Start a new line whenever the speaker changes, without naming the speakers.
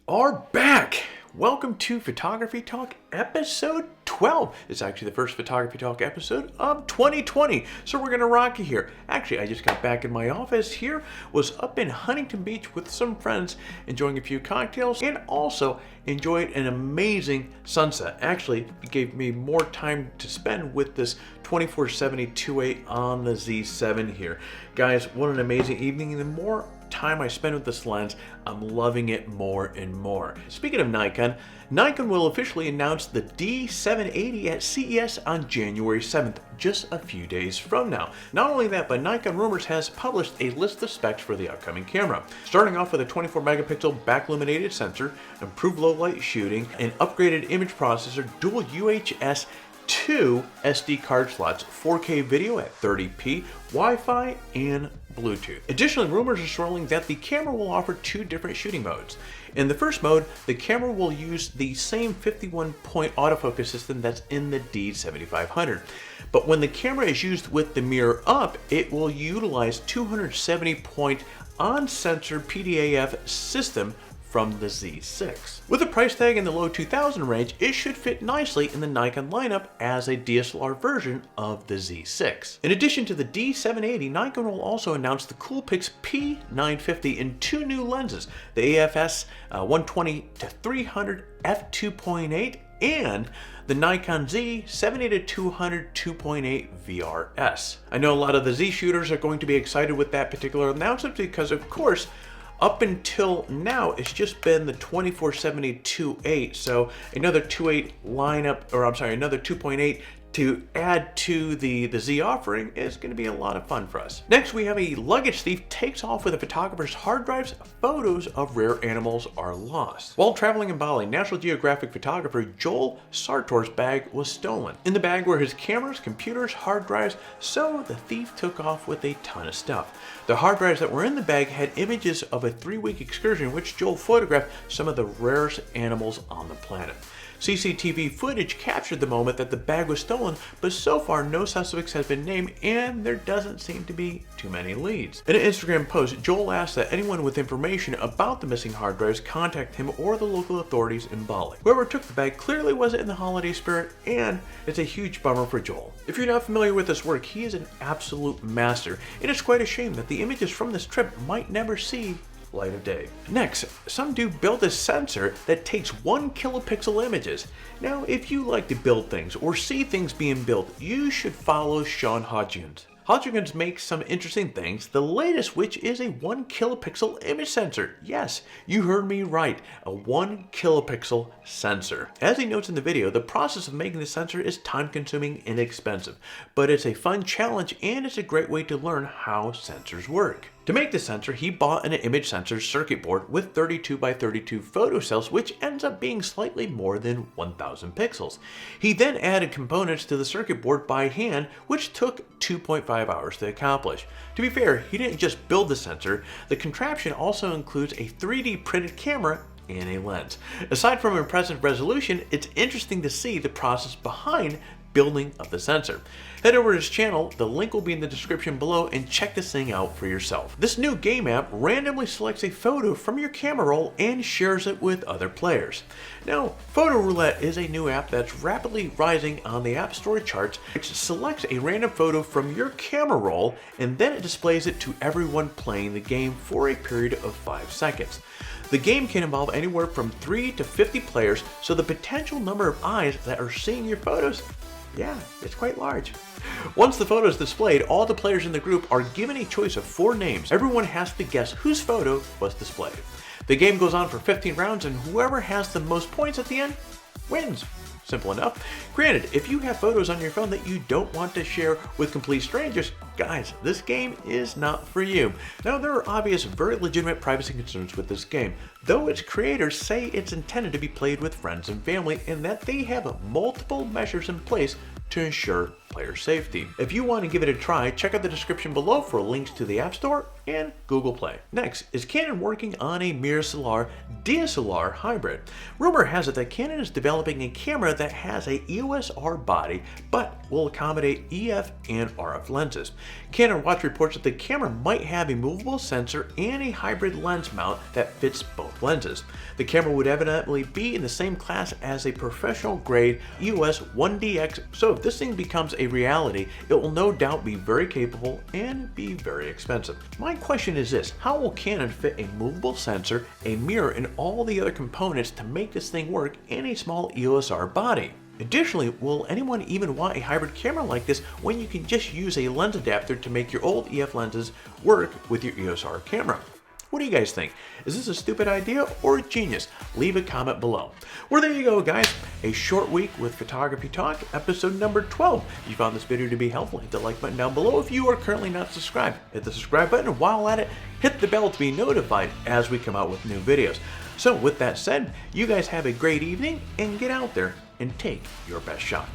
are back. Welcome to Photography Talk episode 12. It's actually the first Photography Talk episode of 2020. So we're going to rock it here. Actually, I just got back in my office here, was up in Huntington Beach with some friends, enjoying a few cocktails, and also enjoyed an amazing sunset. Actually, it gave me more time to spend with this 24-70 2.8 on the Z7 here. Guys, what an amazing evening. And the more time I spend with this lens, I'm loving it more and more. Speaking of Nikon, Nikon will officially announce the D780 at CES on January 7th, just a few days from now. Not only that, but Nikon Rumors has published a list of specs for the upcoming camera. Starting off with a 24 megapixel back-illuminated sensor, improved low light shooting, an upgraded image processor, dual UHS 2 SD card slots, 4K video at 30p, Wi-Fi, and Bluetooth. Additionally, rumors are swirling that the camera will offer two different shooting modes. In the first mode, the camera will use the same 51-point autofocus system that's in the D7500. But when the camera is used with the mirror up, it will utilize 270-point on-sensor PDAF system from the Z6. With a price tag in the low 2000 range, it should fit nicely in the Nikon lineup as a DSLR version of the Z6. In addition to the D780, Nikon will also announce the Kilopixel P950 in two new lenses, the AFS 120-300 f2.8 and the Nikon Z780-200 2.8 VRS. I know a lot of the Z shooters are going to be excited with that particular announcement because, of course, up until now, it's just been the 24-70 2.8, so another 2.8 lineup, or I'm sorry, another 2.8 to add to the Z offering is going to be a lot of fun for us. Next, we have a luggage thief takes off with a photographer's hard drives. Photos of rare animals are lost. While traveling in Bali, National Geographic photographer Joel Sartor's bag was stolen. In the bag were his cameras, computers, hard drives, so the thief took off with a ton of stuff. The hard drives that were in the bag had images of a 3-week excursion in which Joel photographed some of the rarest animals on the planet. CCTV footage captured the moment that the bag was stolen, but so far no suspects have been named and there doesn't seem to be too many leads. In an Instagram post, Joel asked that anyone with information about the missing hard drives contact him or the local authorities in Bali. Whoever took the bag clearly wasn't in the holiday spirit, and it's a huge bummer for Joel. If you're not familiar with his work, he is an absolute master, and it's quite a shame that the images from this trip might never see light of day. Next, some dude built a sensor that takes 1 kilopixel images. Now, if you like to build things or see things being built, you should follow Sean Hodgins. Hodgins makes some interesting things, the latest which is a 1 kilopixel image sensor. Yes, you heard me right, a 1 kilopixel sensor. As he notes in the video, the process of making the sensor is time-consuming and expensive, but it's a fun challenge and it's a great way to learn how sensors work. To make the sensor, he bought an image sensor circuit board with 32 by 32 photocells, which ends up being slightly more than 1000 pixels. He then added components to the circuit board by hand, which took 2.5 hours to accomplish. To be fair, he didn't just build the sensor, the contraption also includes a 3D printed camera and a lens. Aside from impressive resolution, it's interesting to see the process behind building of the sensor. Head over to his channel, the link will be in the description below, and check this thing out for yourself. This new game app randomly selects a photo from your camera roll and shares it with other players. Now, Photo Roulette is a new app that's rapidly rising on the App Store charts, which selects a random photo from your camera roll and then it displays it to everyone playing the game for a period of 5 seconds. The game can involve anywhere from 3 to 50 players, so the potential number of eyes that are seeing your photos, yeah, it's quite large. Once the photo is displayed, all the players in the group are given a choice of 4 names. Everyone has to guess whose photo was displayed. The game goes on for 15 rounds, and whoever has the most points at the end wins. Simple enough. Granted, if you have photos on your phone that you don't want to share with complete strangers, guys, this game is not for you. Now, there are obvious, very legitimate privacy concerns with this game, though its creators say it's intended to be played with friends and family and that they have multiple measures in place to ensure player safety. If you want to give it a try, check out the description below for links to the App Store and Google Play. Next, is Canon working on a mirrorless DSLR hybrid? Rumor has it that Canon is developing a camera that has a EOS R body but will accommodate EF and RF lenses. Canon Watch reports that the camera might have a movable sensor and a hybrid lens mount that fits both lenses. The camera would evidently be in the same class as a professional grade EOS 1DX, so if this thing becomes a reality, it will no doubt be very capable and be very expensive. My question is this: how will Canon fit a movable sensor, a mirror, and all the other components to make this thing work in a small EOS R body? Additionally, will anyone even want a hybrid camera like this when you can just use a lens adapter to make your old EF lenses work with your EOS R camera? What do you guys think? Is this a stupid idea or genius? Leave a comment below. Well, there you go, guys. A short week with Photography Talk, episode number 12. If you found this video to be helpful, hit the like button down below. If you are currently not subscribed, hit the subscribe button. While at it, hit the bell to be notified as we come out with new videos. So with that said, you guys have a great evening and get out there and take your best shot.